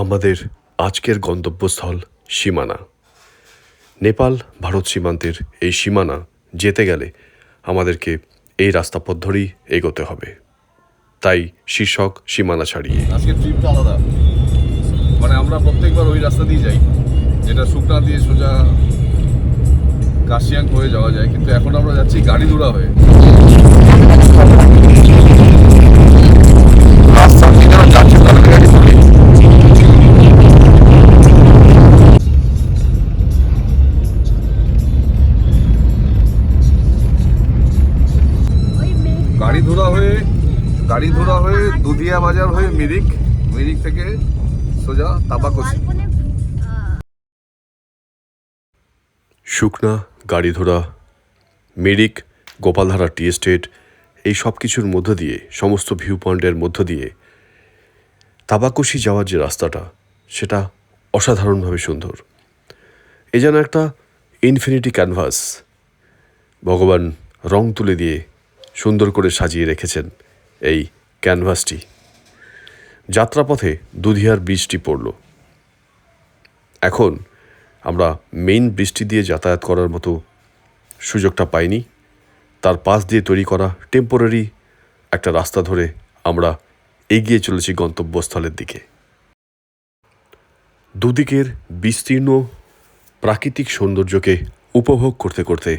আমাদের আজকের গন্তব্যস্থল সীমানা। নেপাল ভারত সীমান্তের এই সীমানা যেতে গেলে আমাদেরকে এই রাস্তাপথ ধরেই এগোতে হবে, তাই শীর্ষক সীমানা ছাড়িয়ে। আজকের ট্রিপটা আলাদা, মানে আমরা প্রত্যেকবার ওই রাস্তা দিয়ে যাই যেটা শুকনা দিয়ে সোজা কাশিয়াং হয়ে যাওয়া যায়, কিন্তু এখন আমরা যাচ্ছি গাড়ি ধরা হয়ে। রাস্তা দিয়ে যারা যাচ্ছে তাদের গাড়ি ধরে গাড়ি ধরা হয়ে দুধিয়া বাজার হয়ে মিরিক থেকে সোজা তাবাকোশি। শুকনা, গাড়িধোরা, মিরিক, গোপালধারা টি এস্টেট, এই সব কিছুর মধ্য দিয়ে, সমস্ত ভিউ পয়েন্টের মধ্য দিয়ে তাবাকোশি যাওয়ার যে রাস্তাটা, সেটা অসাধারণভাবে সুন্দর। এ যেন একটা ইনফিনিটি ক্যানভাস। ভগবান রং তুলে দিয়ে সুন্দর করে সাজিয়ে রেখেছেন এই ক্যানভাসটি। যাত্রাপথে দুধিয়ার বৃষ্টি পড়ল। এখন আমরা মেইন বৃষ্টি দিয়ে যাতায়াত করার মতো সুযোগটা পাইনি। তার পাশ দিয়ে তৈরি করা টেম্পোরারি একটা রাস্তা ধরে আমরা এগিয়ে চলেছি গন্তব্যস্থলের দিকে। দুদিকের বিস্তীর্ণ প্রাকৃতিক সৌন্দর্যকে উপভোগ করতে করতে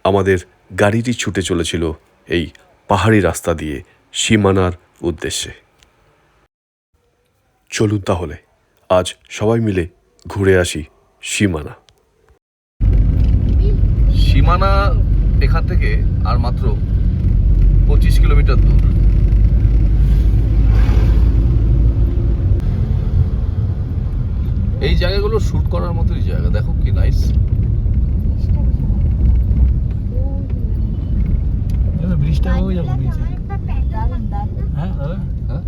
আমাদের গাড়িটি ছুটে চলেছিল এই পাহাড়ি রাস্তা দিয়ে সীমানার উদ্দেশ্যে। চলুন তাহলে আজ সবাই মিলে ঘুরে আসি সীমানা। সীমানা এখান থেকে আর মাত্র 25 কিলোমিটার দূর। এই জায়গাগুলো শুট করার মতোই জায়গা, দেখো কি নাইস। ব্রিজটা হয়ে যাবে নিচে। হ্যাঁ দাদা, হ্যাঁ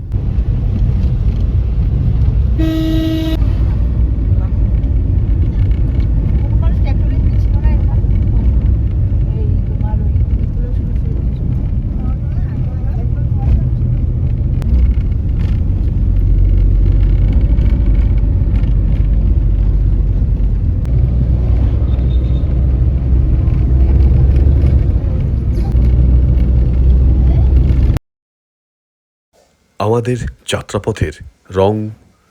আমাদের যাত্রাপথের রং,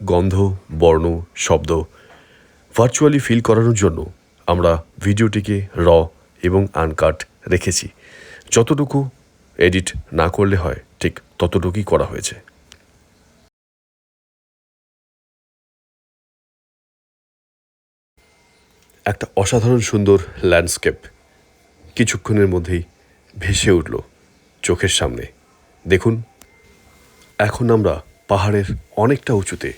গন্ধ, বর্ণ, শব্দ ভার্চুয়ালি ফিল করানোর জন্য আমরা ভিডিওটিকে র এবং আনকাট রেখেছি। যতটুকু এডিট না করলে হয় ঠিক ততটুকুই করা হয়েছে। একটা অসাধারণ সুন্দর ল্যান্ডস্কেপ কিছুক্ষণের মধ্যেই ভেসে উঠল চোখের সামনে। দেখুন, এখন আমরা পাহাড়ের অনেকটা উঁচুতে,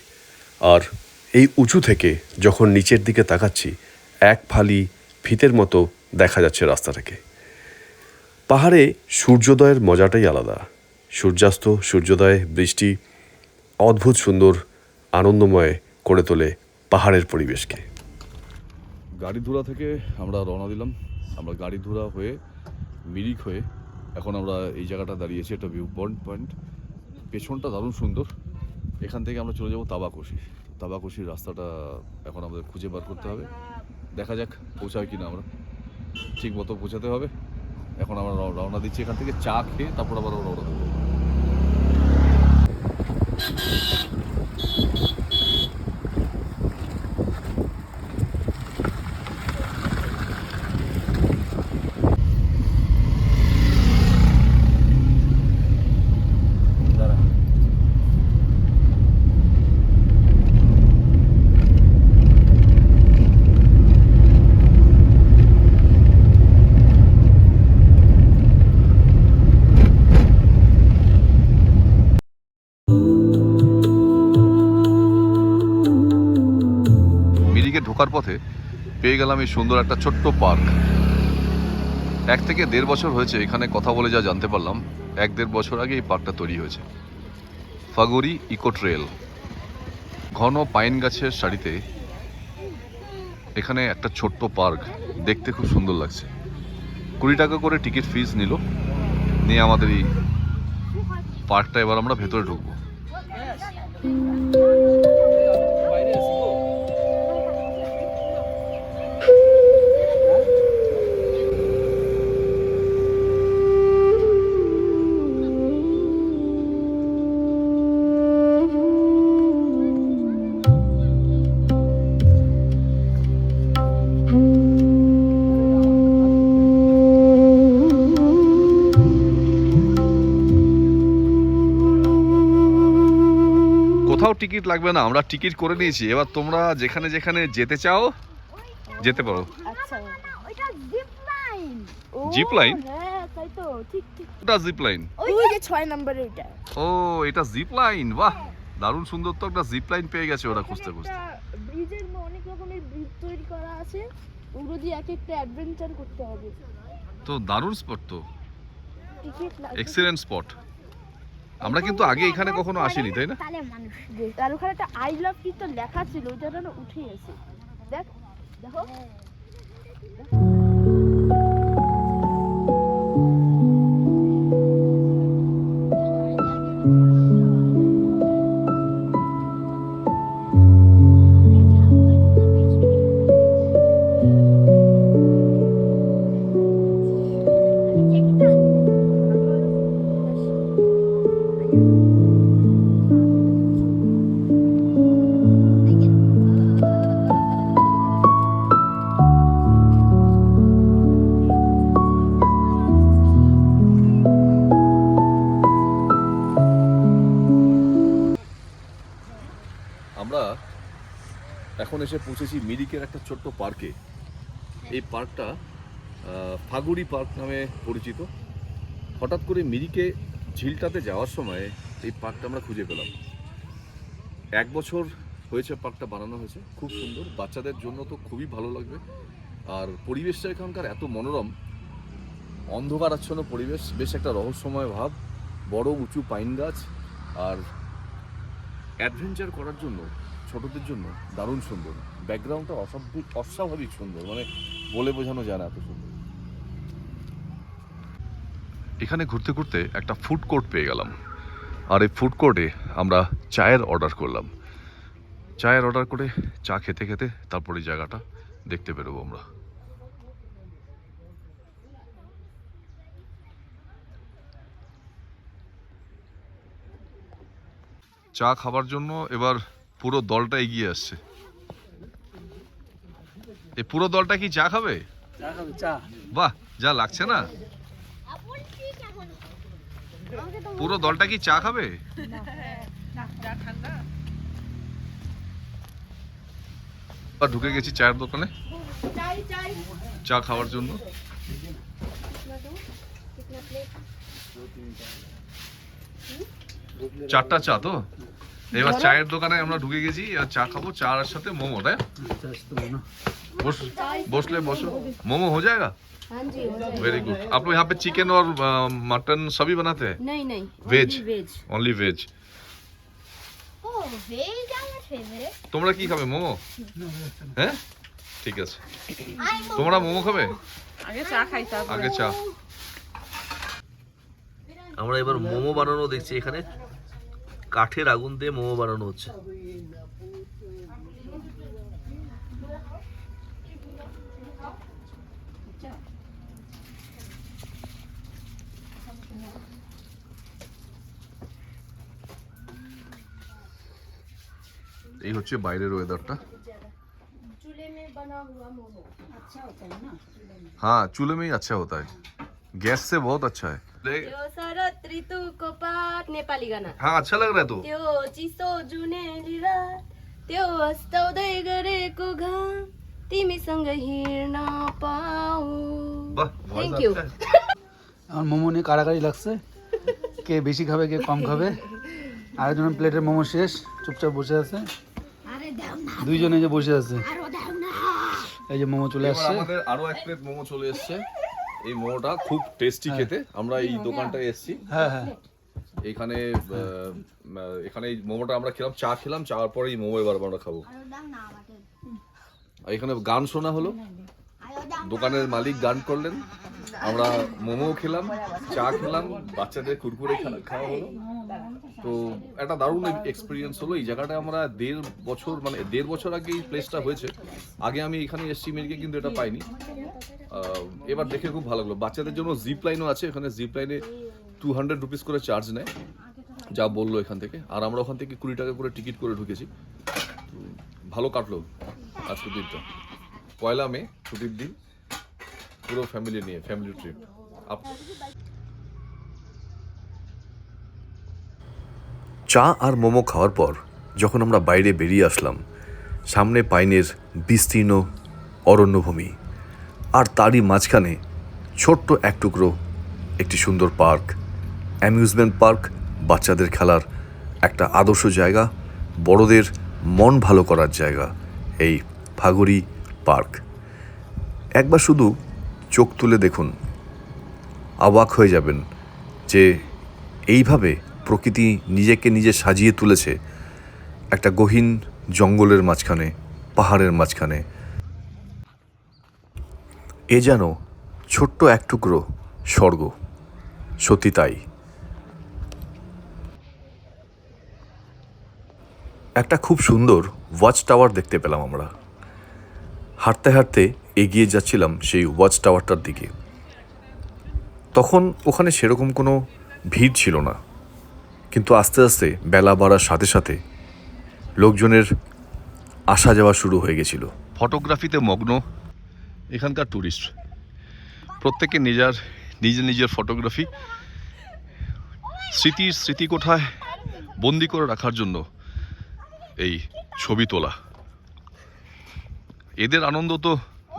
আর এই উঁচু থেকে যখন নিচের দিকে তাকাচ্ছি এক ফালি ফিতের মতো দেখা যাচ্ছে রাস্তাটাকে। পাহাড়ে সূর্যোদয়ের মজাটাই আলাদা। সূর্যাস্ত, সূর্যোদয়, বৃষ্টি অদ্ভুত সুন্দর, আনন্দময় করে তোলে পাহাড়ের পরিবেশকে। গাড়িধুরা থেকে আমরা রওনা দিলাম। আমরা গাড়িধুরা হয়ে মিরিক হয়ে এখন আমরা এই জায়গাটা দাঁড়িয়েছি, একটা ভিউ পয়েন্ট। পেছনটা দারুণ সুন্দর। এখান থেকে আমরা চলে যাব তাবাকোশির রাস্তাটা এখন আমাদের খুঁজে বার করতে হবে। দেখা যাক পৌঁছায় কিনা, আমরা ঠিক মতো পৌঁছাতে হবে। এখন আমরা রওনা দিচ্ছি এখান থেকে, চা খেয়ে তারপর আবার রওনা দেবো। ঢোকার পথে পেয়ে গেলাম এই সুন্দর একটা ছোট্ট পার্ক। 1 থেকে 1.5 বছর হয়েছে এখানে, কথা বলে যা জানতে পারলাম 1-1.5 বছর আগে এই পার্কটা তৈরি হয়েছে। ফাগুরি ইকো ট্রেল, ঘন পাইন গাছের সারিতে এখানে একটা ছোট্ট পার্ক, দেখতে খুব সুন্দর লাগছে। 20 টাকা করে টিকিট ফিস নিল, নিয়ে আমাদের এই পার্কটা এবার আমরা ভেতরে ঢুকবো। টিকিট লাগবে না, আমরা টিকিট করে নিয়েছি। এবার তোমরা যেখানে যেখানে যেতে চাও যেতে পারো। আচ্ছা ওইটা জিপ লাইন। Zip line? হ্যাঁ তাই তো, ঠিক ঠিক। ওটা জিপ লাইন? ওই যে 6 নম্বরে ওইটা। ও এটা জিপ লাইন, বাহ দারুণ সুন্দর তো, একটা জিপ লাইন পেয়ে গেছে ওরা খুঁজতে খুঁজতে। ব্রিজের অনেক রকমের ব্রিজ তৈরি করা আছে, ওগুলো দিয়ে এক একটা অ্যাডভেঞ্চার করতে হবে। তো দারুণ স্পট তো, টিকিট লাগবে। Excellent spot. আমরা কিন্তু আগে এখানে কখনো আসিনি, তাই না? তাহলে মানুষ আর ওখানে একটা আই লাভ ইউ তো লেখা ছিল, ওইটা যেন উঠে গেছে। দেখ দেখো আমরা এখন এসে পৌঁছেছি মিরিকের একটা ছোট্ট পার্কে। এই পার্কটা ফাগুড়ি পার্ক নামে পরিচিত। হঠাৎ করে মিরিকে ঝিলটাতে যাওয়ার সময় এই পার্কটা আমরা খুঁজে পেলাম। 1 বছর হয়েছে পার্কটা বানানো হয়েছে, খুব সুন্দর, বাচ্চাদের জন্য তো খুবই ভালো লাগবে। আর পরিবেশটা এখানকার এত মনোরম, অন্ধকারাচ্ছন্ন পরিবেশ, বেশ একটা রহস্যময় ভাব, বড় উঁচু পাইন গাছ, আর অ্যাডভেঞ্চার করার জন্য ছোটদের জন্য দারুণ সুন্দর। ব্যাকগ্রাউন্ডটা অস্বাভাবিক সুন্দর, মানে বলে বোঝানো যায় না এত সুন্দর। এখানে ঘুরতে ঘুরতে একটা ফুড কোর্ট পেয়ে গেলাম, আর এই ফুড কোর্টে আমরা চায়ের অর্ডার করলাম। চায়ের অর্ডার করে চা খেতে খেতে তারপরে জায়গাটা দেখতে বেরোবো আমরা। চা খাবার জন্য এবার পুরো দলটা এগিয়ে আসছে। এই পুরো দলটা কি চা খাবে? বাহ, যা লাগছে না, পুরো দলটা কি চা খাবে? ঢুকে গেছি চায়ের দোকানে চা খাওয়ার জন্য। চারটা চা তো, এবার চায়ের দোকানে আমরা ঢুকে গেছি আর চা খাবো, চার সাথে মোমো। তাই বসলে বসो, मोमो हो जाएगा? हाँ जी हो जाएगा। Very good. आप लोग यहाँ पे चिकन और मटन सभी बनाते हैं? नहीं नहीं वेज, वेज। Only veg. ও ভেজ আমার ফেভারিট। তোমরা কি খাবে, মোমো? হ্যাঁ ঠিক আছে, তোমরা মোমো খাবে? আগে চা খাই তারপর। আগে চা। আমরা এবার মোমো বানানো দেখছি, এখানে কাঠের আগুন দিয়ে মোমো বানানো হচ্ছে। এই হচ্ছে বাইরের ওয়েদারটা। चूल्हे में बना हुआ मोमो अच्छा होता है ना? हाँ चूल्हे में ही अच्छा होता है, गैस से बहुत अच्छा है। त्यो शरद ऋतुको पात नेपाली गाना। हाँ अच्छा लग रहा है। तो त्यो चिसो जुनेली रात, त्यो अस्ताउँदै गरेको घाम, तिमीसँग हिँड्न पाऊ। वाह, थ्याङ्क यू। আমার মোমো নিয়ে কাড়াকাড়ি লাগছে, কে বেশি খাবে কে কম খাবে। আরেকজনের প্লেটের মোমো শেষ, চুপচাপ বসে আছে। আরে দাও না, দুইজনে যে বসে আছে, আরো দাও না। এই যে মোমো চলে এবার আসছে। আমাদের আরো এক প্লেট মোমো চলে এসেছে। এই মোমোটা খুব টেস্টি খেতে। আমরা এই দোকানটায় এসেছি, হ্যাঁ হ্যাঁ, এখানে এখানে এই মোমোটা আমরা খেলাম, চা খেলাম, চার পরে এই মোমো এবার আমরা খাবো। আরো দাও না আমাকে। আর এখানে গান শোনা হলো, আরো দাও। দোকানের মালিক গান করলেন, আমরা মোমো খেলাম, চা খেলাম, বাচ্চাদের কুরকুরে খাওয়া হলো। তো একটা দারুণ এক্সপিরিয়েন্স হলো। এই জায়গাটা আমরা 1.5 বছর, মানে 1.5 বছর আগে এই প্লেসটা হয়েছে। আগে আমি এখানে এসেছি মিরিকে, কিন্তু এটা পাইনি। এবার দেখে খুব ভালো লাগলো। বাচ্চাদের জন্য জিপ লাইনও আছে, এখানে জিপ লাইনে 200 রুপিস করে চার্জ নেয়, যা বললো এখান থেকে। আর আমরা ওখান থেকে 20 টাকা করে টিকিট করে ঢুকেছি। তো ভালো কাটলো আজকের দিনটা। 1 মে ছুটির দিন, পুরো ফ্যামিলি নিয়ে, ফ্যামিলি ট্রিপ। চা আর মোমো খাওয়ার পর যখন আমরা বাইরে বেরিয়ে আসলাম, সামনে পাইনের বিস্তীর্ণ অরণ্যভূমি, আর তারই মাঝখানে ছোট্ট এক টুকরো একটি সুন্দর পার্ক, অ্যামিউজমেন্ট পার্ক, বাচ্চাদের খেলার একটা আদর্শ জায়গা, বড়দের মন ভালো করার জায়গা, এই ফাগুড়ি পার্ক। একবার শুধু চোখ তুলে দেখুন, অবাক হয়ে যাবেন যে এইভাবে প্রকৃতি নিজেকে নিজে সাজিয়ে তুলেছে একটা গহীন জঙ্গলের মাঝখানে, পাহাড়ের মাঝখানে। এ যেন ছোট্ট এক টুকরো স্বর্গ, সত্যি তাই। একটা খুব সুন্দর ওয়াচ টাওয়ার দেখতে পেলাম আমরা। হাঁটতে হাঁটতে এগিয়ে যাচ্ছিলাম সেই ওয়াচ টাওয়ারটার দিকে। তখন ওখানে সেরকম কোনো ভিড় ছিল না, কিন্তু আস্তে আস্তে বেলা বাড়ার সাথে সাথে লোকজনের আসা যাওয়া শুরু হয়ে গেছিল। ফটোগ্রাফিতে মগ্ন এখানকার ট্যুরিস্ট, প্রত্যেকে নিজের ফটোগ্রাফি স্মৃতিকোঠায় বন্দি করে রাখার জন্য এই ছবি তোলা। এদের আনন্দ তো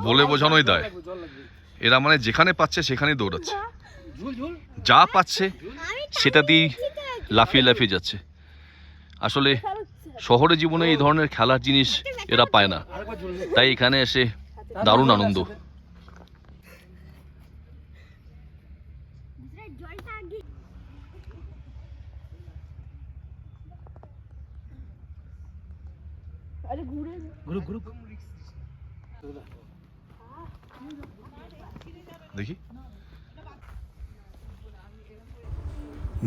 বলে বোঝানোই দায়। এরা মানে যেখানে পাচ্ছে সেখানেই দৌড়াচ্ছে, যা পাচ্ছে সেটা দিয়েই লাফিয়ে লাফিয়ে যাচ্ছে। আসলে শহরে জীবনে এই ধরনের খেলার জিনিস এরা পায় না, তাই এখানে এসে দারুণ আনন্দ। দেখি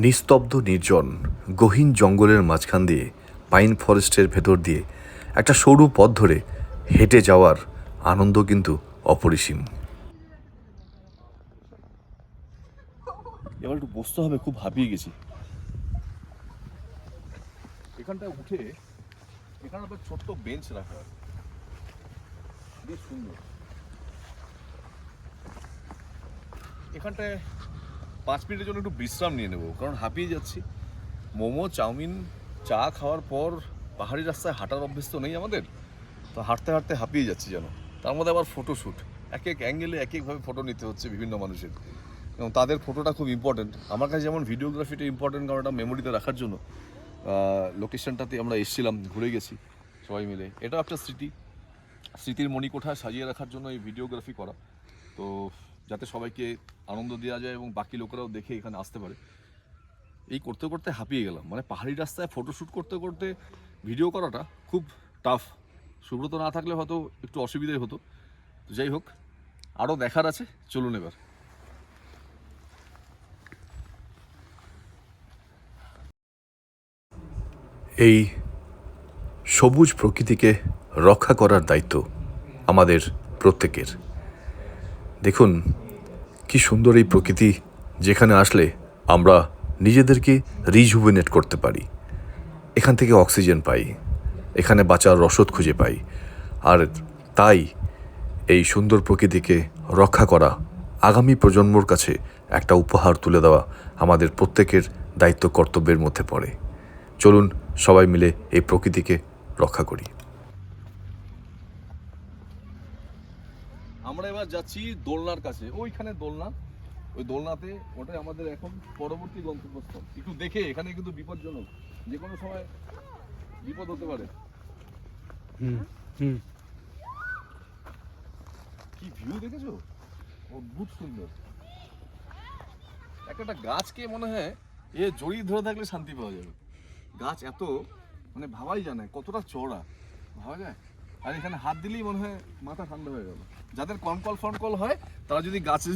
নিস্তব্ধ নির্জন গহীন জঙ্গলের মাঝখান দিয়ে, পাইন ফরেস্টের ভেতর দিয়ে একটা সরু পথ ধরে হেঁটে যাওয়ার আনন্দ কিন্তু অপরিসীম। এবার একটু বসতে হবে, খুব হাঁপিয়ে গেছি। এখানটায় উঠে এখানে আবার ছোট্ট বেঞ্চ রাখা আছে, বেশ সুন্দর। এখানটায় 5 মিনিটের জন্য একটু বিশ্রাম নিয়ে নেবো, কারণ হাঁপিয়ে যাচ্ছি। মোমো, চাউমিন, চা খাওয়ার পর পাহাড়ি রাস্তায় হাঁটার অভ্যেস তো নেই আমাদের, তো হাঁটতে হাঁটতে হাঁপিয়ে যাচ্ছি যেন। তার মধ্যে আবার ফটোশ্যুট, এক এক অ্যাঙ্গেলে এক একভাবে ফটো নিতে হচ্ছে বিভিন্ন মানুষের, এবং তাদের ফটোটা খুব ইম্পর্টেন্ট। আমার কাছে যেমন ভিডিওগ্রাফিটা ইম্পর্টেন্ট, কারণ এটা মেমোরিতে রাখার জন্য। লোকেশনটাতে আমরা এসেছিলাম, ঘুরে গেছি সবাই মিলে। এটাও একটা স্মৃতির মণিকোঠা সাজিয়ে রাখার জন্য এই ভিডিওগ্রাফি করা, তো যাতে সবাইকে আনন্দ দেওয়া যায় এবং বাকি লোকেরাও দেখে এখানে আসতে পারে। এই করতে করতে হাঁপিয়ে গেলাম, মানে পাহাড়ি রাস্তায় ফটোশ্যুট করতে করতে ভিডিও করাটা খুব টাফ। সুব্রত না থাকলে হয়তো একটু অসুবিধাই হতো। তো যাই হোক, আরও দেখার আছে, চলুন এবার। এই সবুজ প্রকৃতিকে রক্ষা করার দায়িত্ব আমাদের প্রত্যেকের। দেখুন কি সুন্দর এই প্রকৃতি, যেখানে আসলে আমরা নিজেদেরকে রিজুভেনেট করতে পারি, এখান থেকে অক্সিজেন পাই, এখানে বাঁচার রসদ খুঁজে পাই। আর তাই এই সুন্দর প্রকৃতিকে রক্ষা করা, আগামী প্রজন্মর কাছে একটা উপহার তুলে দেওয়া আমাদের প্রত্যেকের দায়িত্ব, কর্তব্যের মধ্যে পড়ে। চলুন সবাই মিলে এই প্রকৃতিকে রক্ষা করি। আমরা এবার যাচ্ছি দোলনার কাছে, ওইখানে দোলনা, ওই দোলনাতে, ওটাই আমাদের এখন পরবর্তী গন্তব্যস্থল। একটু দেখে, এখানে কিন্তু বিপজ্জনক, যে কোনো সময় বিপদ হতে পারে। কি ভিউ দেখেছো, অদ্ভুত সুন্দর। একটা গাছকে মনে হয় জড়িয়ে ধরে থাকলে শান্তি পাওয়া যাবে। গাছ এত মানে ভাবাই যায় না কতটা চওড়া, ভাবা যায়। আর এখানে হাত দিলেই মনে হয় মাথা ঠান্ডা হয়ে গেল। যাদের কনকল হয় তারা যদি গাছে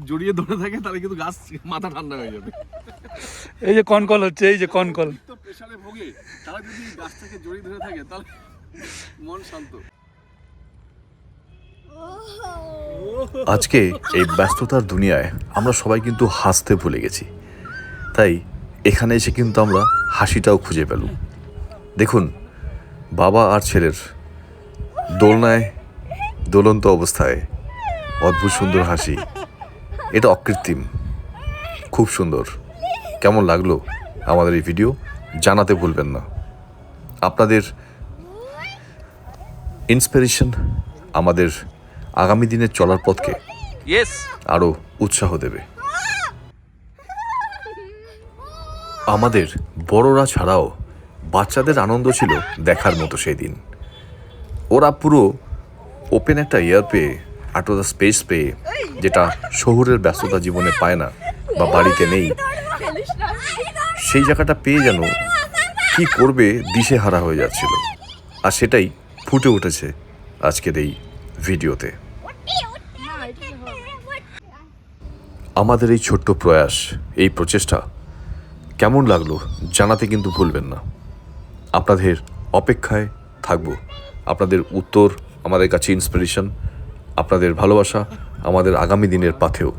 জড়িয়ে ধরে থাকে, তাহলে কিন্তু গাছ মাথা ঠান্ডা হয়ে যাবে। এই যে কনকল হচ্ছে, এই যে কনকল, তো প্রেসারে ভোগে, তারা যদি গাছটাকে জড়িয়ে ধরে থাকে তাহলে মন শান্ত। আজকে এই ব্যস্ততার দুনিয়ায় আমরা সবাই কিন্তু হাসতে ভুলে গেছি, তাই এখানে এসে কিন্তু আমরা হাসিটাও খুঁজে পেলাম। দেখুন বাবা আর ছেলের দোলনায় দোলন্ত অবস্থায় অদ্ভুত সুন্দর হাসি, এটা অকৃত্রিম, খুব সুন্দর। কেমন লাগলো আমাদের এই ভিডিও জানাতে ভুলবেন না। আপনাদের ইন্সপিরেশন আমাদের আগামী দিনের চলার পথকে ইয়েস আরও উৎসাহ দেবে। আমাদের বড়রা ছাড়াও বাচ্চাদের আনন্দ ছিল দেখার মতো সেই দিন। ওরা পুরো ওপেন একটা এয়ার পেয়ে, এতটা স্পেস পেয়ে, যেটা শহরের ব্যস্ততা জীবনে পায় না বা বাড়িতে নেই, সেই জায়গাটা পেয়ে যেন কি করবে দিশেহারা হয়ে যাচ্ছিল। আর সেটাই ফুটে উঠেছে আজকের এই ভিডিওতে। আমাদের এই ছোট্ট প্রয়াস, এই প্রচেষ্টা কেমন লাগলো জানাতে কিন্তু ভুলবেন না। আপনাদের অপেক্ষায় থাকবো। আপনাদের উত্তর আমাদের কাছে ইন্সপিরেশন, আপনাদের ভালোবাসা আমাদের আগামী দিনের পাথেও।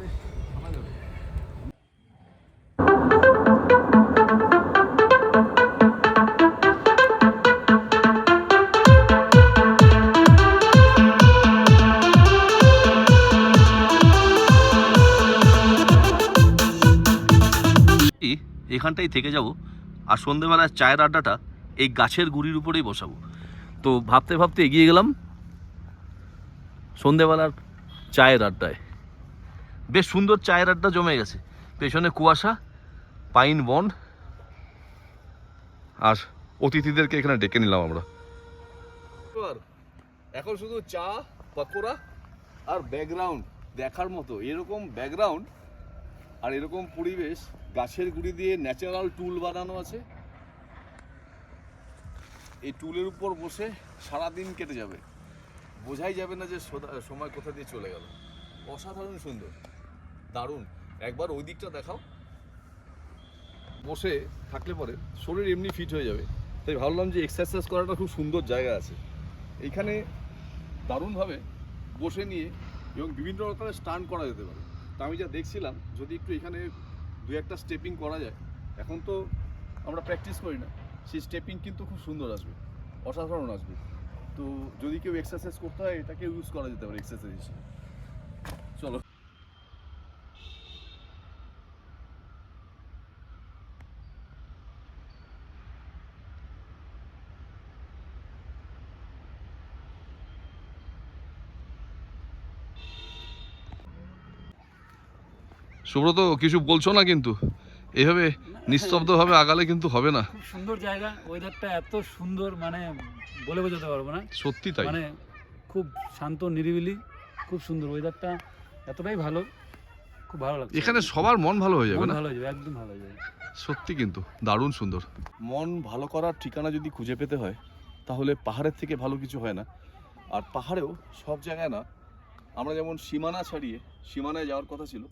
এখানটাই থেকে যাব, আর সন্ধেবেলার চায়ের আড্ডাটা এই গাছের গুড়ির উপরেই বসাবো। তো ভাবতে ভাবতে এগিয়ে গেলাম সন্ধেবেলার চায়ের আড্ডায়। বেশ সুন্দর চায়ের আড্ডা জমে গেছে, পেছনে কুয়াশা, পাইন বন, আর অতিথিদেরকে এখানে ডেকে নিলাম আমরা। এখন শুধু চা, পকোড়া আর ব্যাকগ্রাউন্ড দেখার মতো। এরকম ব্যাকগ্রাউন্ড আর এরকম পরিবেশ, গাছের গুঁড়ি দিয়ে ন্যাচারাল টুল বানানো আছে। এই টুলের উপর বসে সারাদিন কেটে যাবে, বোঝাই যাবে না যে সময় কোথা দিয়ে চলে গেল। অসাধারণ সুন্দর, দারুণ। একবার ওই দিকটা দেখাও। বসে থাকলে পরে শরীর এমনি ফিট হয়ে যাবে, তাই ভাবলাম যে এক্সারসাইজ করাটা খুব সুন্দর জায়গা আছে এইখানে। দারুণভাবে বসে নিয়ে এবং বিভিন্ন রকমের স্টান্ট করা যেতে পারে। তা আমি যা দেখছিলাম, যদি একটু এখানে দু একটা স্টেপিং করা যায়, এখন তো আমরা প্র্যাকটিস করি না, সেই স্টেপিং কিন্তু খুব সুন্দর আসবে, অসাধারণ আসবে। তো যদি কেউ এক্সারসাইজ করতে হয়, এটাকে ইউজ করা যেতে পারে এক্সারসাইজ হিসেবে। চলো। সুব্রত, কিছু বলছো না কিন্তু, এইভাবে নিস্তব্ধভাবে আগালে কিন্তু হবে না। খুব সুন্দর জায়গা, ওয়েদারটা এত সুন্দর, মানে বলে বোঝাতে পারবো না। সত্যি তাই, মানে খুব শান্ত নিরিবিলি, খুব সুন্দর ওয়েদারটা, এতটাই ভালো, খুব ভালো লাগছে। এখানে সবার মন ভালো হয়ে যাবে মন না? ভালো হয়ে যাবে, একদম ভালো হয়ে যাবে। সত্যি কিন্তু দারুণ সুন্দর। মন ভালো করার ঠিকানা যদি খুঁজে পেতে হয়, তাহলে পাহাড়ের থেকে ভালো কিছু হয় না। আর পাহাড়েও সব জায়গায় না, আমরা যেমন সীমানা ছাড়িয়ে সীমানায় যাওয়ার কথা ছিল,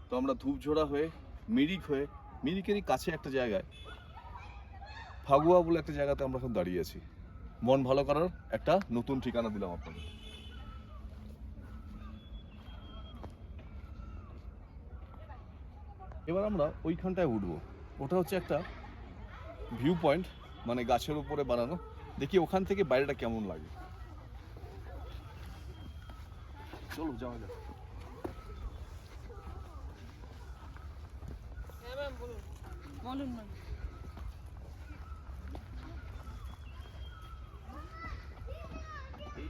তো আমরা ধূপঝোড়া হয়ে মিরিক হয়ে, মিরিকেরই কাছে একটা জায়গায় ফাগুয়া বলে একটা জায়গাতে আমরা এখন দাঁড়িয়ে আছি। মন ভালো করার একটা নতুন ঠিকানা দিলাম আপনাদের। এবার আমরা ওইখানটায় উঠবো। ওটা হচ্ছে একটা ভিউ পয়েন্ট, মানে গাছের উপরে বানানো। দেখি ওখান থেকে বাইরেটা কেমন লাগে। চলো যাওয়া যাক। এই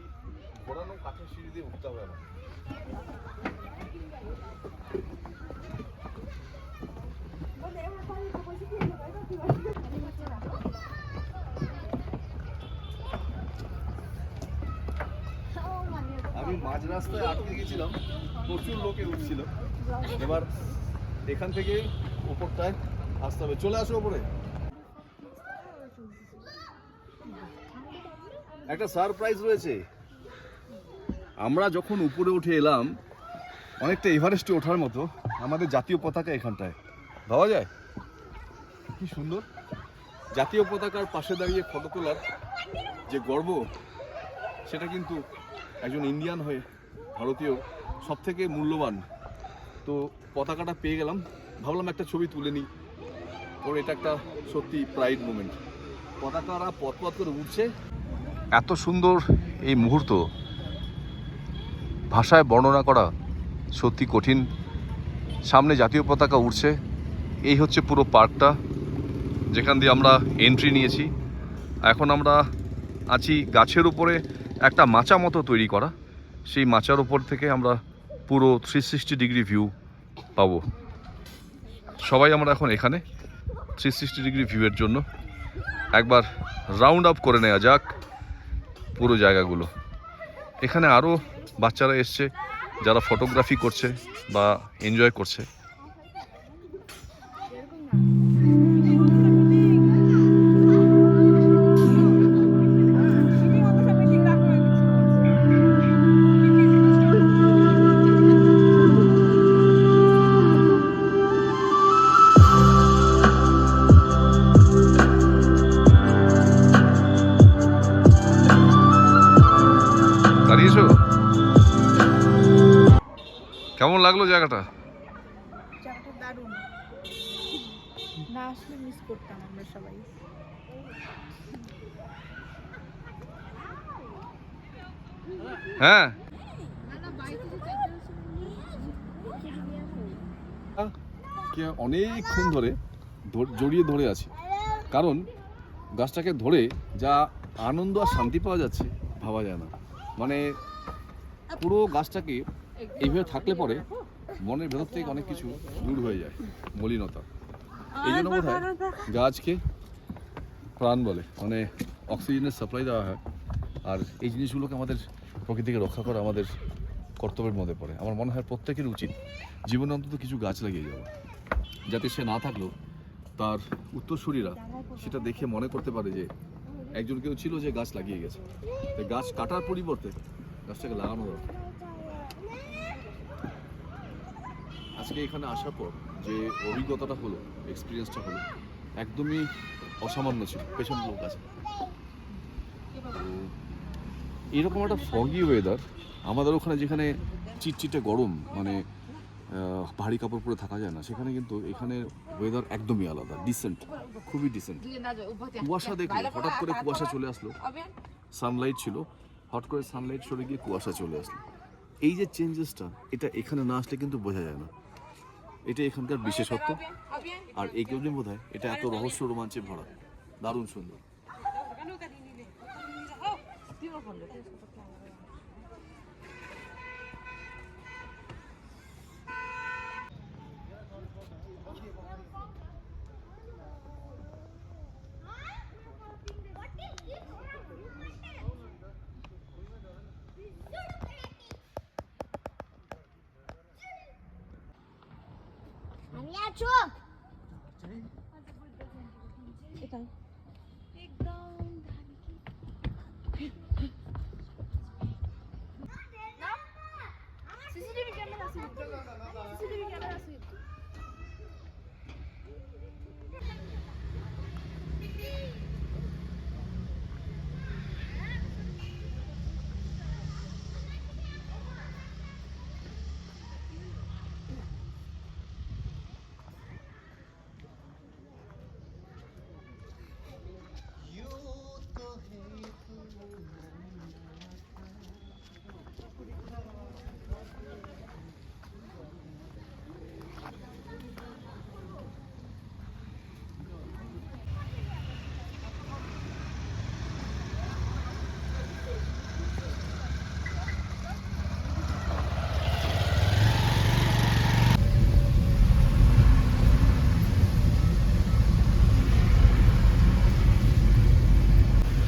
ঘোরানো কাঠের সিঁড়ি দিয়ে উঠতে হবে আমার। আমি মাঝ রাস্তায় আটকে গেছিলাম, প্রচুর লোকে উঠছিল। এবার এখান থেকে উপরটায় আসতে হবে। চলে আসো উপরে। একটা সারপ্রাইজ রয়েছে। আমরা যখন উপরে উঠে এলাম, অনেকটা এভারেস্টে ওঠার মতো আমাদের জাতীয় পতাকা এখানটায় ভাবা যায়। কি সুন্দর! জাতীয় পতাকার পাশে দাঁড়িয়ে ফটো তোলার যে গর্ব, সেটা কিন্তু একজন ইন্ডিয়ান হয়ে ভারতীয় সব থেকে মূল্যবান। তো পতাকাটা পেয়ে গেলাম, ভাবলাম একটা ছবি তুলে নিই। ওর এটা একটা সত্যি প্রাইড মোমেন্ট। পতাকারা পথ পথ করে উঠছে। এত সুন্দর এই মুহূর্ত ভাষায় বর্ণনা করা সত্যি কঠিন। সামনে জাতীয় পতাকা উঠছে, এই হচ্ছে পুরো পার্কটা যেখান দিয়ে আমরা এন্ট্রি নিয়েছি। এখন আমরা আছি গাছের উপরে একটা মাচা মতো তৈরি করা, সেই মাচার উপর থেকে আমরা পুরো 360 ডিগ্রি ভিউ পাবো। সবাই আমরা এখন এখানে 360 ডিগ্রি ভিউয়ের জন্য একবার রাউন্ড আপ করে নেওয়া যাক পুরো জায়গাগুলো। এখানে আরও বাচ্চারা এসছে যারা ফটোগ্রাফি করছে বা এনজয় করছে। দাঁড়িয়েছো? কেমন লাগলো জায়গাটা? জায়গাটা দারুণ, না আসলে মিস করতাম আমরা সবাই। হ্যাঁ, অনেকক্ষণ ধরে জড়িয়ে ধরে আছি, কারণ গাছটাকে ধরে যা আনন্দ আর শান্তি পাওয়া যাচ্ছে ভাবা যায় না। মানে পুরো গাছটাকে এইভাবে থাকলে পরে মনের ভেতর থেকে অনেক কিছু দূর হয়ে যায়, মলিনতা। এই জন্য বোধ হয় গাছকে প্রাণ বলে, মানে অক্সিজেনের সাপ্লাই দেওয়া হয়। আর এই জিনিসগুলোকে আমাদের প্রকৃতিকে রক্ষা করা আমাদের কর্তব্যের মধ্যে পড়ে। আমার মনে হয় প্রত্যেকের উচিত জীবনে অন্তত কিছু গাছ লাগিয়ে যাওয়া, যাতে সে না থাকলেও তার উত্তরসূরিরা সেটা দেখে মনে করতে পারে যে একজন কেউ ছিল যে গাছ লাগিয়ে গেছে। তাই গাছ কাটার পরিবর্তে গাছটাকে লাগানো দরকার। আজকে এখানে আসার পর যে অভিজ্ঞতাটা হলো, এক্সপিরিয়েন্সটা হলো, একদমই অসামান্য ছিল। পেছন লোক আছে, এরকম একটা ফগি ওয়েদার আমাদের ওখানে, যেখানে চিটচিটে গরম, মানে ভারী কাপড় পরে থাকা যায় না, সেখানে কিন্তু এখানে ওয়েদার একদমই আলাদা, ডিসেন্ট, খুবই ডিসেন্ট। কুয়াশা দেখলে হঠাৎ করে কুয়াশা চলে আসলো, সানলাইট ছিল, হট করে সানলাইট সরে গিয়ে কুয়াশা চলে আসলো। এই যে চেঞ্জেসটা, এটা এখানে না আসলে কিন্তু বোঝা যায় না। এটা এখানকার বিশেষত্ব, আর এই কারণে বোধ হয় এটা এত রহস্য রোমাঞ্চে ভরা, দারুণ সুন্দর। সিসিটিভি ক্যামেরা আছে, সিসিটিভি ক্যামেরা আছে।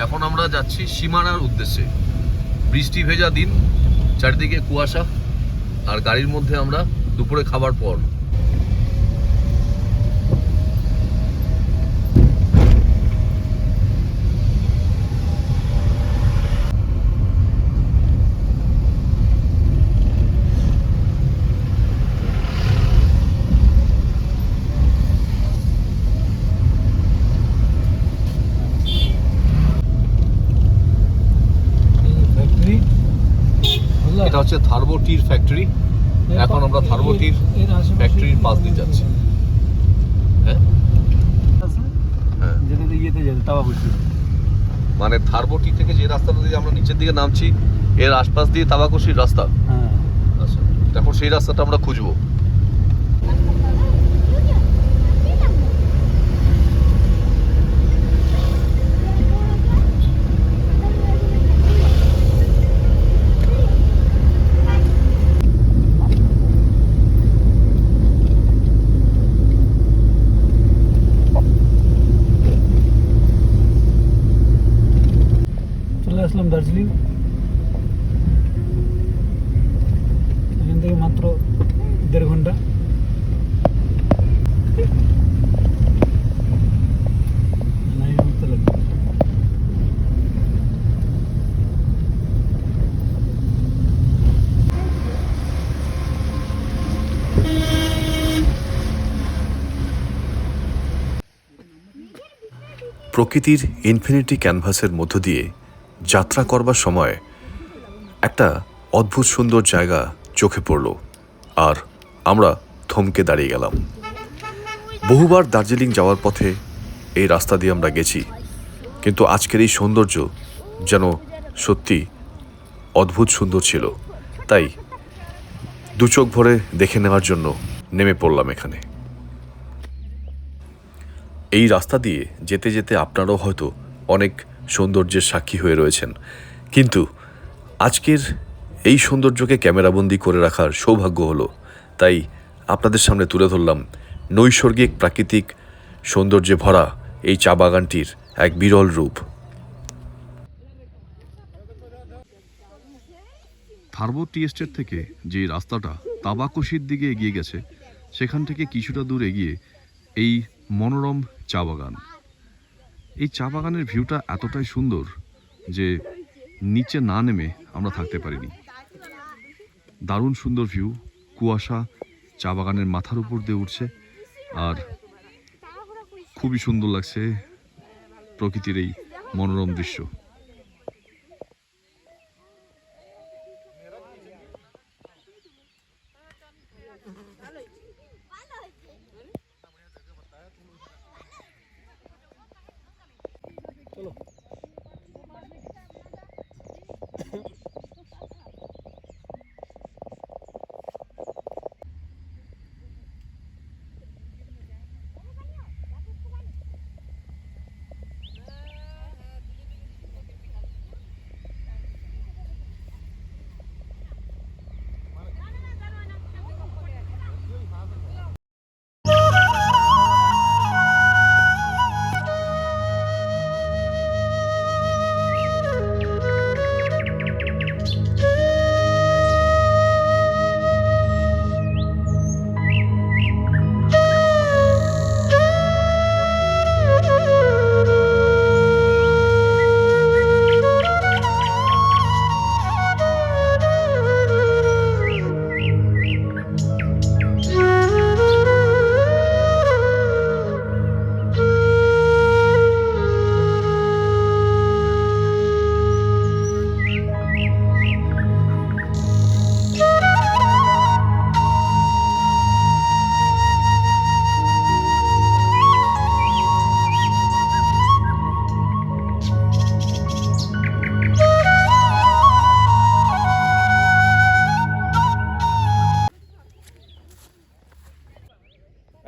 এখন আমরা যাচ্ছি সীমানার উদ্দেশ্যে। বৃষ্টি ভেজা দিন, চারিদিকে কুয়াশা, আর গাড়ির মধ্যে আমরা দুপুরে খাবার পর। এটা হচ্ছে থার্বোটির ফ্যাক্টরি। এখন আমরা থার্বোটির ফ্যাক্টরির পাশ দিয়ে যাচ্ছি। হ্যাঁ, যেতে ইয়েতে যেতে তাবাকুশি, মানে থার্বোটি থেকে যে রাস্তাটা দিয়ে আমরা নিচের দিকে নামছি, এর আশপাশ দিয়ে তাবাকুশির রাস্তা। হ্যাঁ, আচ্ছা, তারপর সেই রাস্তাটা আমরা খুঁজবো। আসলাম দার্জিলিং। এখান থেকে মাত্র 1.5 ঘন্টা। লাইনে উঠতে লাগবে। প্রকৃতির ইনফিনিটি ক্যানভাসের মধ্য দিয়ে যাত্রা করবার সময় একটা অদ্ভুত সুন্দর জায়গা চোখে পড়ল, আর আমরা থমকে দাঁড়িয়ে গেলাম। বহুবার দার্জিলিং যাওয়ার পথে এই রাস্তা দিয়ে আমরা গেছি, কিন্তু আজকের এই সৌন্দর্য যেন সত্যি অদ্ভুত সুন্দর ছিল। তাই দু চোখ ভরে দেখে নেওয়ার জন্য নেমে পড়লাম এখানে। এই রাস্তা দিয়ে যেতে যেতে আপনারাও হয়তো অনেক সৌন্দর্যের সাক্ষী হয়ে রয়েছেন, কিন্তু আজকের এই সৌন্দর্যকে ক্যামেরাবন্দি করে রাখার সৌভাগ্য হলো, তাই আপনাদের সামনে তুলে ধরলাম নৈসর্গিক প্রাকৃতিক সৌন্দর্যে ভরা এই চা বাগানটির এক বিরল রূপ। থার্বো টি এস্টেট থেকে যে রাস্তাটা তাবাকশির দিকে এগিয়ে গেছে, সেখান থেকে কিছুটা দূর এগিয়ে এই মনোরম চা বাগান। এই চা বাগানের ভিউটা এতটাই সুন্দর যে নিচে না নেমে আমরা থাকতে পারিনি। দারুণ সুন্দর ভিউ, কুয়াশা চা বাগানের মাথার উপর দিয়ে উঠছে, আর খুবই সুন্দর লাগছে প্রকৃতির এই মনোরম দৃশ্য।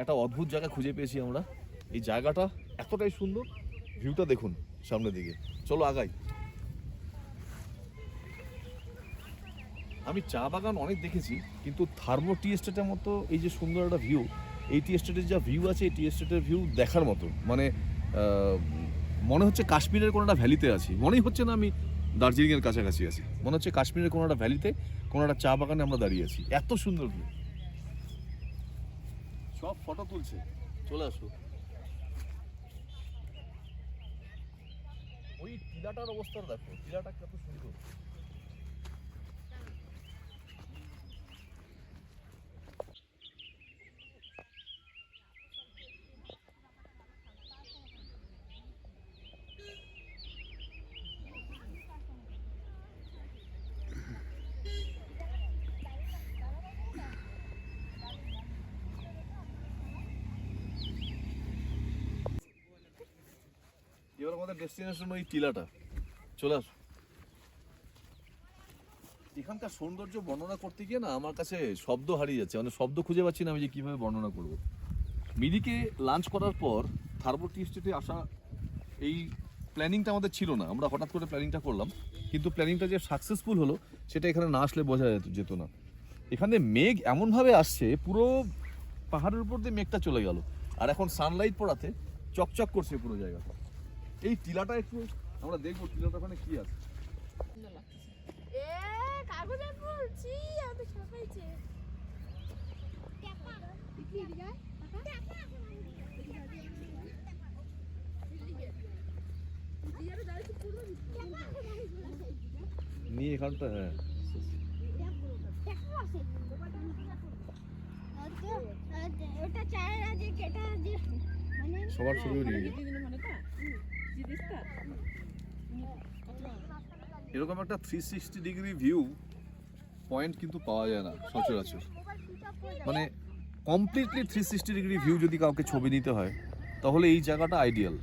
একটা অদ্ভুত জায়গা খুঁজে পেয়েছি আমরা। এই জায়গাটা এতটাই সুন্দর, ভিউটা দেখুন সামনের দিকে। চলো আগাই। আমি চা বাগান অনেক দেখেছি, কিন্তু থার্মো টি এস্টেটের মতো এই যে সুন্দর একটা ভিউ, এই টি এস্টেটের যা ভিউ আছে, এই টি এস্টেটের ভিউ দেখার মতো। মানে মনে হচ্ছে কাশ্মীরের কোনো একটা ভ্যালিতে আছি, মনেই হচ্ছে না আমি দার্জিলিংয়ের কাছাকাছি আছি। মনে হচ্ছে কাশ্মীরের কোনো একটা ভ্যালিতে, কোনো একটা চা বাগানে আমরা দাঁড়িয়ে আছি। এত সুন্দর ভিউ, সব ফটো তুলছে। চলে আসো। ওই টিলাটার অবস্থা দেখো, টিলাটা কত সুন্দর। এবার আমাদের ডেস্টিনেশন ওই টিলাটা। চলে আসো। এখানকার সৌন্দর্য বর্ণনা করতে গিয়ে না আমার কাছে শব্দ হারিয়ে যাচ্ছে, মানে শব্দ খুঁজে পাচ্ছি না আমি যে কীভাবে বর্ণনা করব। মিরিকে লাঞ্চ করার পর থার্বো টি এস্টেটে আসা এই প্ল্যানিংটা আমাদের ছিল না, আমরা হঠাৎ করে প্ল্যানিংটা করলাম, কিন্তু প্ল্যানিংটা যে সাকসেসফুল হলো সেটা এখানে না আসলে বোঝা যেত না। এখানে মেঘ এমনভাবে আসছে, পুরো পাহাড়ের উপর দিয়ে মেঘটা চলে গেল, আর এখন সানলাইট পড়াতে চকচক করছে পুরো জায়গাটা। এই টিলাটা একটু আমরা দেখবো, টিলাটা ওখানে কি আছে। সুন্দর লাগছে। কাগজের ফুল ছি আমাদের ছাপাইছে নিয়ে এখানটা হ্যাঁ ওটা চায়ের আছে কেটা যে মানে সবার ছবিও নিয়ে নিই। এরকম একটা 360 ডিগ্রি ভিউ পয়েন্ট কিন্তু পাওয়া যায় না সচরাচর। মানে কমপ্লিটলি 360 ডিগ্রি ভিউ যদি কাউকে ছবি নিতে হয় তাহলে এই জায়গাটা আইডিয়াল।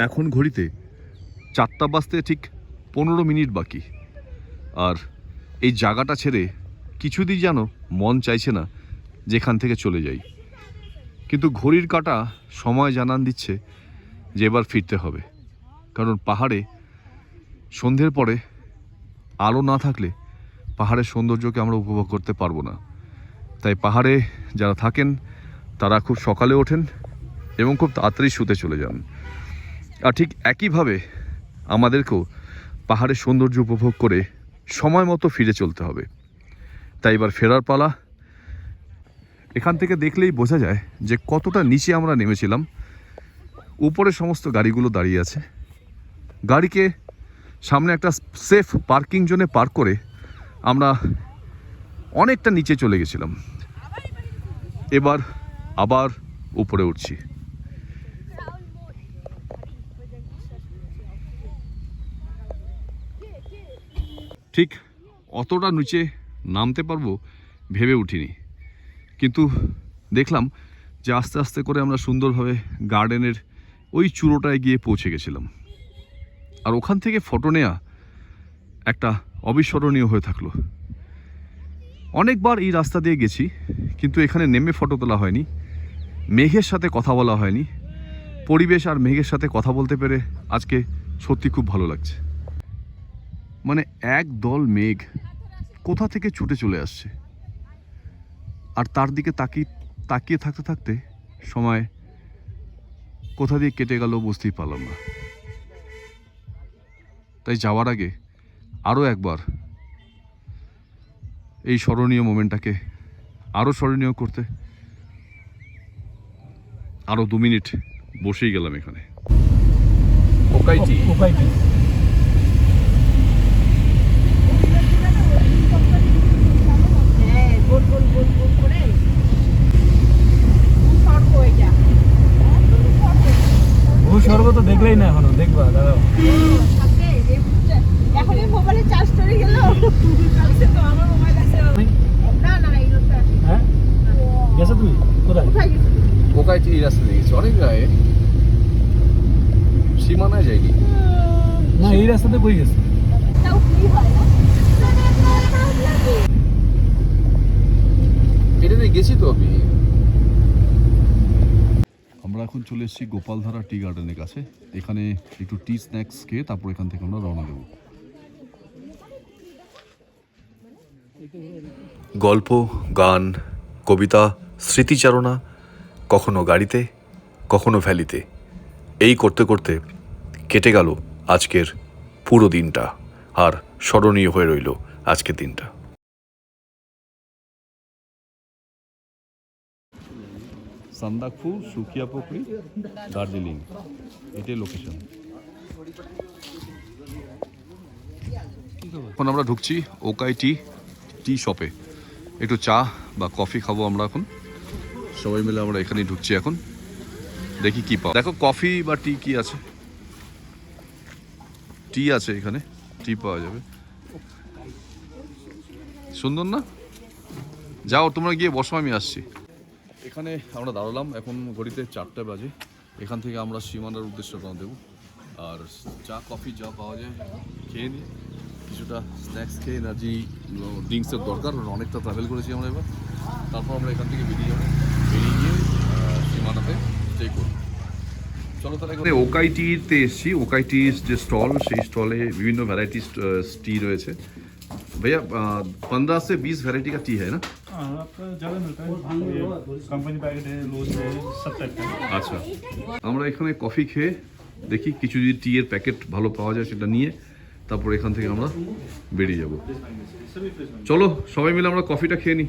এখন ঘড়িতে 4টা বাজতে ঠিক 15 মিনিট বাকি। আর এই জায়গাটা ছেড়ে কিছুদিন যেন মন চাইছে না যেখান থেকে চলে যাই, কিন্তু ঘড়ির কাঁটা সময় জানান দিচ্ছে যে এবার ফিরতে হবে। কারণ পাহাড়ে সন্ধ্যের পরে আলো না থাকলে পাহাড়ের সৌন্দর্যকে আমরা উপভোগ করতে পারবো না। তাই পাহাড়ে যারা থাকেন তারা খুব সকালে ওঠেন এবং খুব তাড়াতাড়ি শুতে চলে যান। আর ঠিক একইভাবে আমাদেরকেও পাহাড়ের সৌন্দর্য উপভোগ করে সময় মতো ফিরে চলতে হবে। তাই এবার ফেরার পালা। এখান থেকে দেখলেই বোঝা যায় যে কতটা নিচে আমরা নেমেছিলাম। উপরে সমস্ত গাড়িগুলো দাঁড়িয়ে আছে। গাড়িকে সামনে একটা সেফ পার্কিং জোনে পার্ক করে আমরা অনেকটা নিচে চলে গেছিলাম। এবার আবার উপরে উঠছি। ঠিক অতটা নিচে নামতে পারবো ভেবে উঠিনি, কিন্তু দেখলাম যে আস্তে আস্তে করে আমরা সুন্দরভাবে গার্ডেনের ওই চূড়োটায় গিয়ে পৌঁছে গেছিলাম। আর ওখান থেকে ফটো নেওয়া একটা অবিস্মরণীয় হয়ে থাকলো। অনেকবার এই রাস্তা দিয়ে গেছি, কিন্তু এখানে নেমে ফটো তোলা হয়নি, মেঘের সাথে কথা বলা হয়নি। পরিবেশ আর মেঘের সাথে কথা বলতে পেরে আজকে সত্যি খুব ভালো লাগছে। মানে এক দল মেঘ কোথা থেকে ছুটে চলে আসছে, আর তার দিকে তাকিয়ে থাকতে থাকতে সময় কোথা দিয়ে কেটে গেল বুঝতেই পারলাম না। তাই যাওয়ার আগে আরও একবার এই স্মরণীয় মোমেন্টটাকে আরও স্মরণীয় করতে আরও 2 মিনিট বসেই গেলাম এখানে। ওকাইটি ভূস্বর্গ তো দেখলেই না এখনো, দেখবা দাঁড়াও। এখনই মোবাইলে চার্জ করে গেল। কালকে তো আমার মোবাইল আছে। না না এই লোকটা আছে। হ্যাঁ গেছো তুমি কোথায়? কোথায় গেছে? ওকাইটি এই রাস্তা দিয়ে গেছি অনেক গায়ে, সীমানায় যাইনি। না এই রাস্তাতে কই গেছে? তাও কি হয় না? এটা দিয়ে গেছি তো আমি। আমরা এখন চলে এসেছি গোপালধারা টি গার্ডেনের কাছে। এখানে একটু টি স্ন্যাক্স খেয়ে তারপর এখান থেকে আমরা রওনা দেবো। গল্প, গান, কবিতা, স্মৃতিচারণা, কখনো গাড়িতে, কখনো ভ্যালিতে, এই করতে করতে কেটে গেল আজকের পুরো দিনটা। আর স্মরণীয় হয়ে রইল আজকের দিনটা। সান্দাকফু, সুকিয়াপোখরি, দার্জিলিং, এটাই লোকেশন। এখন আমরা ঢুকছি ওকাই টি শপে, একটু চা বা কফি খাবো আমরা এখন। সবাই মিলে আমরা এখানেই ঢুকছি এখন, দেখি কি পাও। দেখো কফি বা টি কি আছে, টি আছে এখানে, টি পাওয়া যাবে। সুন্দর না? যাও তোমরা গিয়ে বসো, আমি আসছি। এখানে আমরা দাঁড়ালাম, এখন ঘড়িতে 4টা বাজে। এখান থেকে আমরা সীমানার উদ্দেশ্যে রওনা দেবো। আর চা কফি যা পাওয়া যায় খেয়ে নিই, কিছুটা স্ন্যাক্স খেয়ে এনার্জি ড্রিঙ্কসের দরকার, অনেকটা ট্রাভেল করেছি আমরা এবার। তারপর আমরা এখান থেকে বেরিয়ে যাবো, বেরিয়ে গিয়ে সীমানাতে স্টে করব। চলো তাহলে এখানে ওকাই টিতে এসেছি। ওকাই টির যে স্টল, সেই স্টলে বিভিন্ন ভ্যারাইটিস टी রয়েছে। भैया 15 से 20 वैरायटी का टी है ना? हाँ, आपका ज़्यादा मिलता है। ये कंपनी पैकेट है, लूज है, सब टाइप का है। আচ্ছা, আমরা এখানে কফি খেয়ে দেখি কিছু যদি টি এর প্যাকেট ভালো পাওয়া যায় সেটা নিয়ে তারপর এখান থেকে আমরা বেরিয়ে যাব। চলো সবাই মিলে আমরা কফিটা খেয়ে নিই।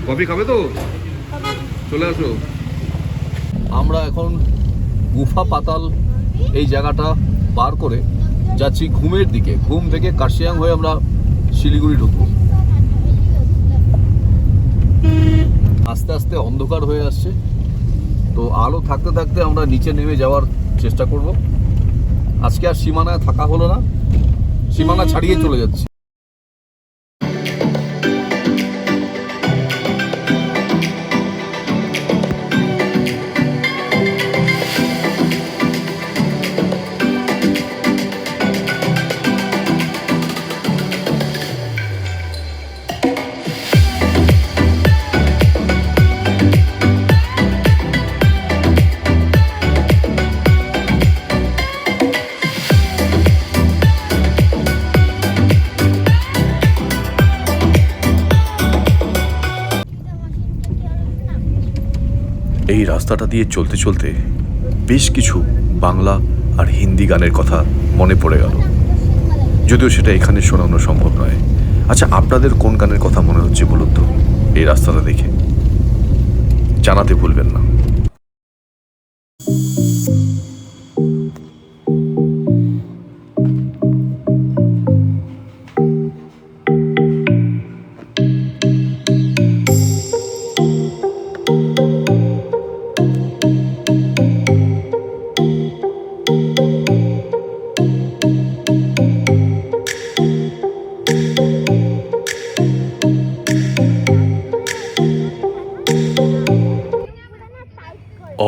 কফি খাবে তো? চলে আসো। আমরা এখন গুফা পাতাল এই জায়গাটা পার করে যাচ্ছি ঘুমের দিকে। ঘুম থেকে কার্শিয়াং হয়ে আমরা শিলিগুড়ি ঢুকবো। আস্তে আস্তে অন্ধকার হয়ে আসছে, তো আলো থাকতে থাকতে আমরা নিচে নেমে যাওয়ার চেষ্টা করব। আজকে আর সীমানায় থাকা হলো না, সীমানা ছাড়িয়ে চলে যাচ্ছি। এই রাস্তাটা দিয়ে চলতে চলতে বেশ কিছু বাংলা আর হিন্দি গানের কথা মনে পড়ে গেল, যদিও সেটা এখানে শোনানো সম্ভব নয়। আচ্ছা, আপনাদের কোন গানের কথা মনে হচ্ছে বলুন তো এই রাস্তাটা দেখে? জানাতে ভুলবেন না।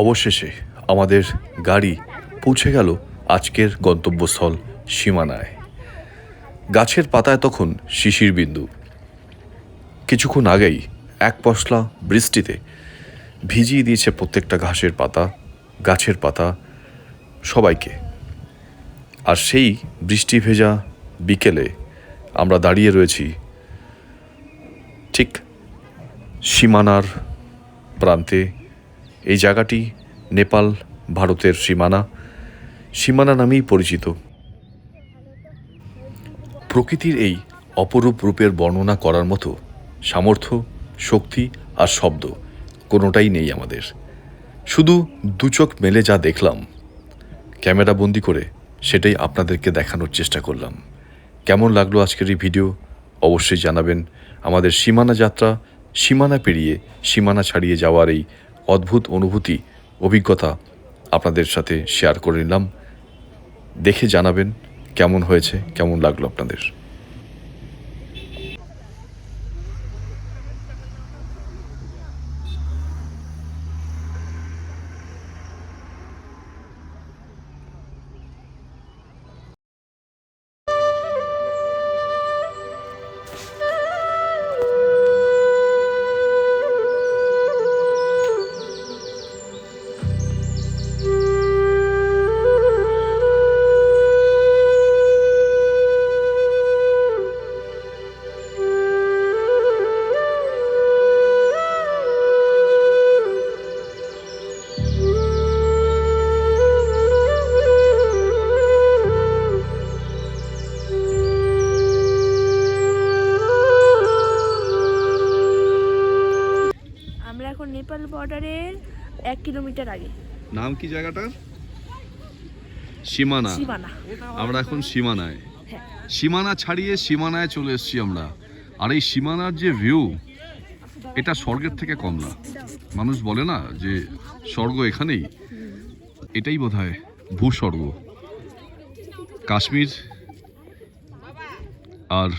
অবশেষে আমাদের গাড়ি পৌঁছে গেল আজকের গন্তব্যস্থল সীমানায়। গাছের পাতায় তখন শিশির বিন্দু। কিছুক্ষণ আগেই এক পশলা বৃষ্টিতে ভিজিয়ে দিয়েছে প্রত্যেকটা ঘাসের পাতা, গাছের পাতা, সবাইকে। আর সেই বৃষ্টি ভেজা বিকেলে আমরা দাঁড়িয়ে রয়েছি ঠিক সীমানার প্রান্তে। এই জায়গাটি নেপাল ভারতের সীমানা নামেই পরিচিত। প্রকৃতির এই অপরূপ রূপের বর্ণনা করার মতো সামর্থ্য, শক্তি আর শব্দ কোনোটাই নেই আমাদের। শুধু দু চোখ মেলে যা দেখলাম, ক্যামেরা বন্দি করে সেটাই আপনাদেরকে দেখানোর চেষ্টা করলাম। কেমন লাগলো আজকের এই ভিডিও অবশ্যই জানাবেন। আমাদের সীমানা যাত্রা, সীমানা পেরিয়ে সীমানা ছাড়িয়ে যাওয়ার এই অদ্ভুত অনুভূতি, অভিজ্ঞতা আপনাদের সাথে শেয়ার করে নিলাম। দেখে জানাবেন কেমন হয়েছে, কেমন লাগলো আপনাদের। নেপাল বর্ডারের 1 কিলোমিটার আগে। নাম কি জায়গাটার? সীমানা। সীমানা। আমরা এখন সীমানায়, হ্যাঁ। সীমানা ছাড়িয়ে সীমানায় চলে এসেছি আমরা। আর এই সীমানার যে ভিউ, এটা স্বর্গের থেকে কম না। মানুষ বলে না যে স্বর্গ এখানেই, এটাই বোধহয় ভূস্বর্গ। কাশ্মীর আর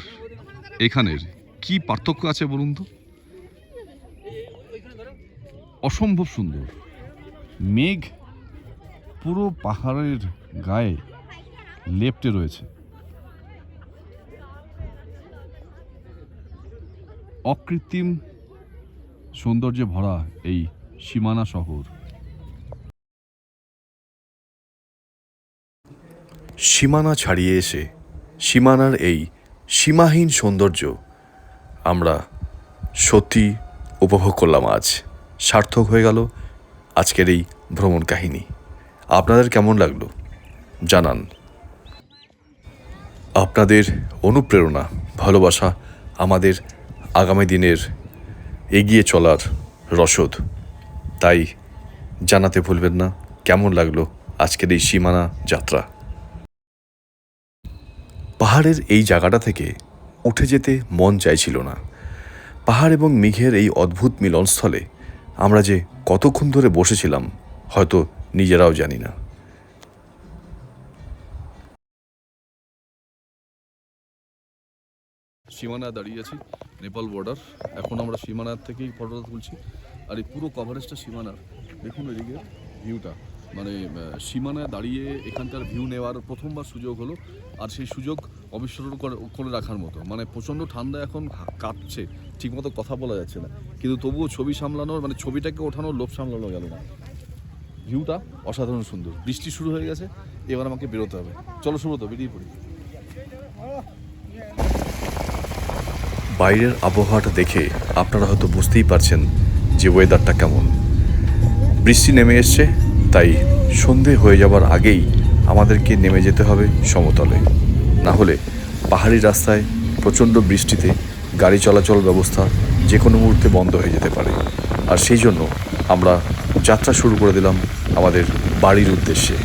এখানের কি পার্থক্য আছে বলুন তো? অসম্ভব সুন্দর। মেঘ পুরো পাহাড়ের গায়ে লেপ্টে রয়েছে। অকৃত্রিম সৌন্দর্যে ভরা এই সীমানা শহর। সীমানা ছাড়িয়ে এসে সীমানার এই সীমাহীন সৌন্দর্য আমরা সত্যি উপভোগ করলাম। আজ সার্থক হয়ে গেল আজকের এই ভ্রমণ কাহিনী। আপনাদের কেমন লাগলো জানান। আপনাদের অনুপ্রেরণা, ভালোবাসা আমাদের আগামী দিনের এগিয়ে চলার রসদ। তাই জানাতে ভুলবেন না কেমন লাগলো আজকের এই সীমানা যাত্রা। পাহাড়ের এই জায়গাটা থেকে উঠে যেতে মন চাইছিল না। পাহাড় এবং মেঘের এই অদ্ভুত মিলনস্থলে আমরা যে কতক্ষণ ধরে বসেছিলাম হয়তো নিজেরাও জানি না। সীমানায় দাঁড়িয়ে আছি, নেপাল বর্ডার। এখন আমরা সীমানার থেকেই ফটোটা তুলছি। আর এই পুরো কভারেজটা সীমানার। দেখুন এদিকে ভিউটা, মানে সীমানায় দাঁড়িয়ে এখানকার ভিউ নেওয়ার প্রথমবার সুযোগ হলো। আর সেই সুযোগ অবিস্মরণ করে রাখার মতো। মানে প্রচণ্ড ঠান্ডা, এখন কাঁপছে, ঠিকমতো কথা বলা যাচ্ছে না, কিন্তু তবুও ছবি সামলানোর, মানে ছবিটাকে ওঠানোর লোভ সামলানো গেল না। ভিউটা অসাধারণ সুন্দর। বৃষ্টি শুরু হয়ে গেছে, এবার আমাকে বেরোতে হবে। চলো সুব্রত, বেরিয়ে পড়ি। বাইরের আবহাওয়াটা দেখে আপনারা হয়তো বুঝতেই পারছেন যে ওয়েদারটা কেমন। বৃষ্টি নেমে এসছে, তাই সন্ধে হয়ে যাবার আগেই আমাদেরকে নেমে যেতে হবে সমতলে। না হলে পাহাড়ি রাস্তায় প্রচণ্ড বৃষ্টিতে গাড়ি চলাচল ব্যবস্থা যে কোনো মুহূর্তে বন্ধ হয়ে যেতে পারে। আর সেই জন্য আমরা যাত্রা শুরু করে দিলাম আমাদের বাড়ির উদ্দেশ্যে।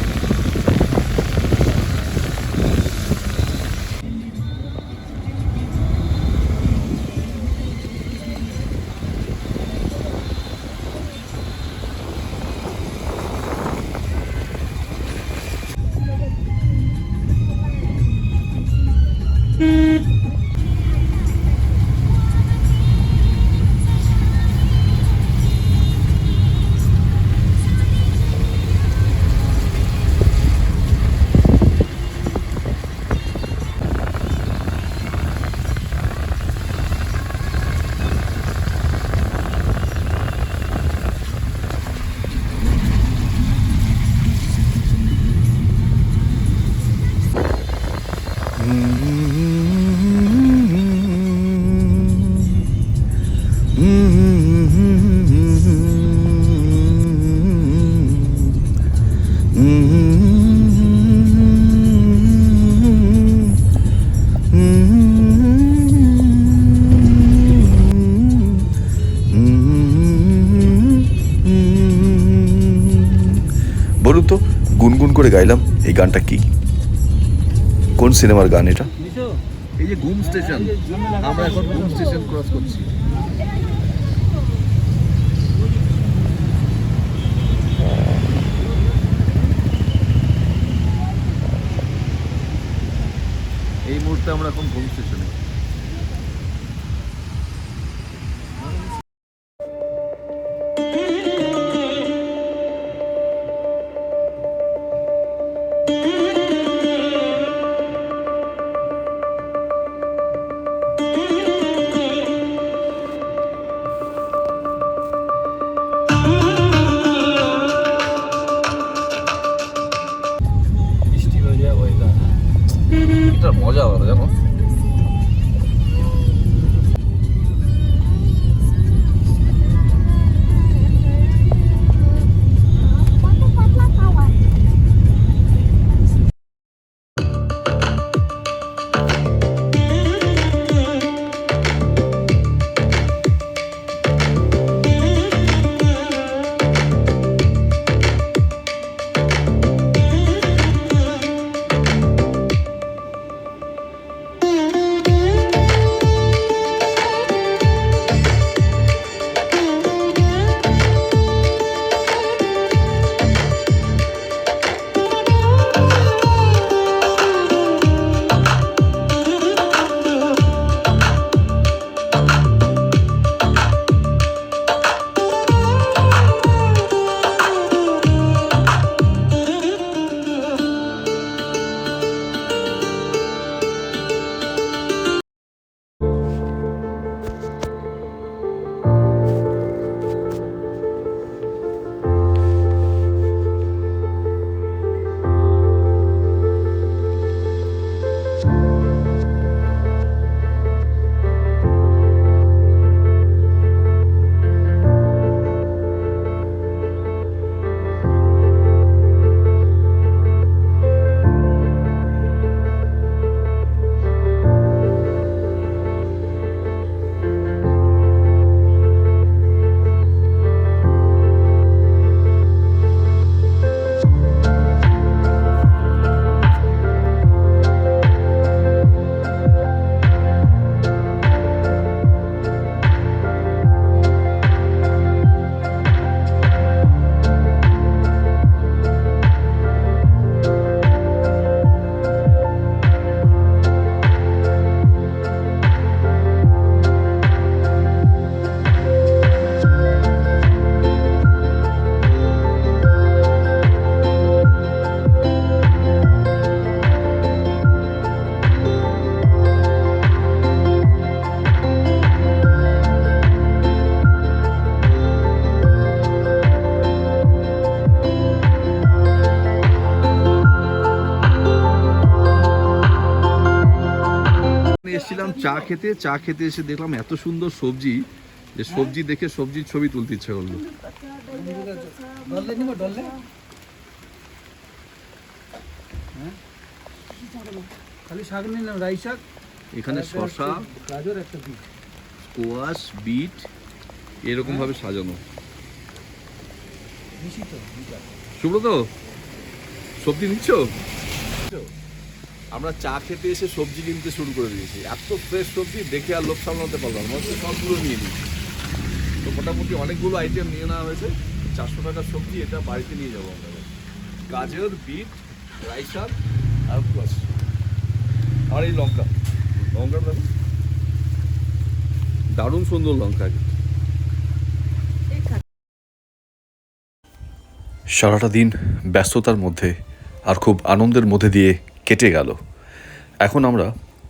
বলুন তো, গুনগুন করে গাইলাম এই গানটা কি, কোন সিনেমার গান এটা? এই যে ঘুম স্টেশন, আমরা এখন ঘুম স্টেশন ক্রস করছি। এই মুহূর্তে আমরা এখন ঘুম স্টেশনে। এটার মজা আলাদা, জানো। চা খেতে এসে দেখলাম এত সুন্দর সবজি, যে সবজি দেখে সবজির ছবি তুলতে ইচ্ছে করলো। ডললে নিব ডললে? হ্যাঁ খালি শাক নিলাম, রাই শাক, এখানে শসা, গাজর, একটা বিট। স্কোয়াশ, বিট এরকম ভাবে সাজানো। বেশি তো সুব্রত, সবজি নিচ্ছ? আমরা চা খেতে এসে সবজি কিনতে শুরু করে দিয়েছি। এত ফ্রেশ সবজি দেখে আর লোক সামলাতে পারলাম না, সবগুলো নিয়ে নিই। তো মোটামুটি অনেকগুলো আইটেম নিয়ে নেওয়া হয়েছে। 400 টাকার সবজি, এটা বাড়িতে নিয়ে যাবো আমরা। গাজর, বিট, রাই শাক আর স্কোয়াশ। আর এই লঙ্কা, লঙ্কাটা দেখো দারুণ সুন্দর লঙ্কা। সারাটা দিন ব্যস্ততার মধ্যে আর খুব আনন্দের মধ্যে দিয়ে কেটে গেল। এখন আমরা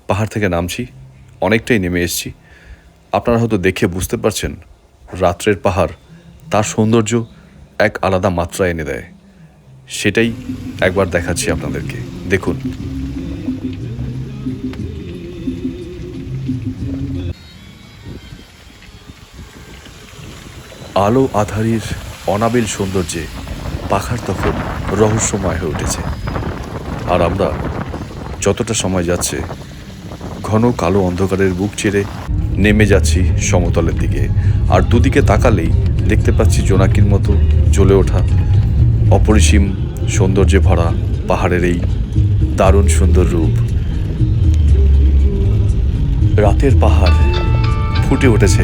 পাহাড় থেকে নামছি, অনেকটাই নেমে এসেছি। আপনারা হয়তো দেখে বুঝতে পারছেন, রাত্রের পাহাড় তার সৌন্দর্য এক আলাদা মাত্রা এনে দেয়। সেটাই একবার দেখাচ্ছি আপনাদেরকে, দেখুন। আলো আধারির অনাবিল সৌন্দর্যে পাহাড় তখন রহস্যময় হয়ে উঠেছে। আর আমরা যতটা সময় যাচ্ছে, ঘন কালো অন্ধকারের বুক চিরে নেমে যাচ্ছি সমতলের দিকে। আর দুদিকে তাকালেই দেখতে পাচ্ছি জোনাকির মতো জ্বলে ওঠা অপরিসীম সৌন্দর্যে ভরা পাহাড়ের এই দারুণ সুন্দর রূপ। রাতের পাহাড় ফুটে উঠেছে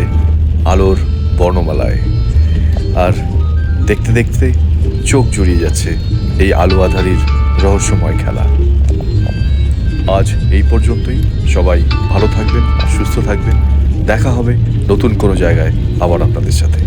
আলোর বর্ণমালায়, আর দেখতে দেখতে চোখ জুড়িয়ে যাচ্ছে এই আলো আধারির রহস্যময় খেলা। আজ এই পর্যন্তই। সবাই ভালো থাকবেন, সুস্থ থাকবেন। দেখা হবে নতুন কোনো জায়গায় আবার আপনাদের সাথে।